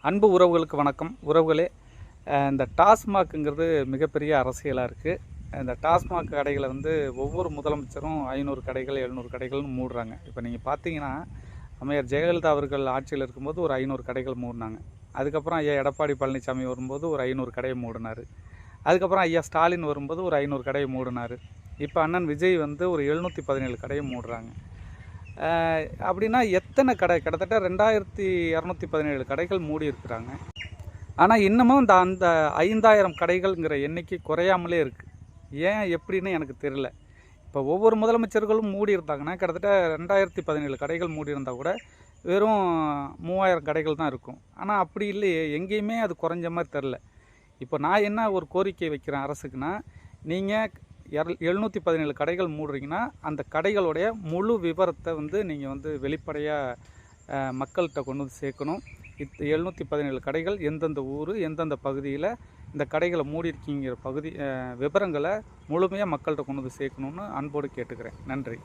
அன்பு உறவுகளுக்கு வணக்கம். உறவுகளே, இந்த டாஸ்மாக்குங்கிறது மிகப்பெரிய அரசியலாக இருக்குது. இந்த டாஸ்மாக் கடைகளை ஒவ்வொரு முதலமைச்சரும் 500 கடைகள் 700 கடைகள்னு மூடுறாங்க. இப்போ நீங்கள் பார்த்தீங்கன்னா, அம்மையார் ஜெயலலிதா அவர்கள் ஆட்சியில் இருக்கும்போது ஒரு 500 கடைகள் மூடினாங்க. அதுக்கப்புறம் ஐயா எடப்பாடி பழனிசாமி வரும்போது ஒரு 500 கடையை மூடினார். அதுக்கப்புறம் ஐயா ஸ்டாலின் வரும்போது ஒரு 500 கடையை மூடினார். இப்போ அண்ணன் விஜய் ஒரு 717 கடையை மூடுறாங்க. அப்படின்னா எத்தனை கடை? கிட்டத்தட்ட 2217 கடைகள் மூடி இருக்கிறாங்க. ஆனால் இன்னமும் அந்த 5000 கடைகள்ங்கிற எண்ணிக்கை குறையாமலே இருக்குது. ஏன் எப்படின்னு எனக்கு தெரியல. இப்போ ஒவ்வொரு முதலமைச்சர்களும் மூடி இருந்தாங்கன்னா கிட்டத்தட்ட 2017 கடைகள் மூடி இருந்தால் கூட வெறும் 3000 கடைகள் தான் இருக்கும். ஆனால் அப்படி இல்லையே, எங்கேயுமே அது குறைஞ்ச மாதிரி தெரில. இப்போ நான் என்ன ஒரு கோரிக்கை வைக்கிறேன் அரசுக்குன்னா, நீங்கள் 717 கடைகள் மூடுறீங்கன்னா அந்த கடைகளுடைய முழு விவரத்தை நீங்கள் வெளிப்படையாக மக்கள்கிட்ட கொண்டு சேர்க்கணும். 717 கடைகள் எந்தெந்த ஊர் எந்தெந்த பகுதியில் இந்த கடைகளை மூடியிருக்கீங்கிற விவரங்களை முழுமையாக மக்கள்கிட்ட கொண்டு சேர்க்கணுன்னு அன்போடு கேட்டுக்கிறேன். நன்றி.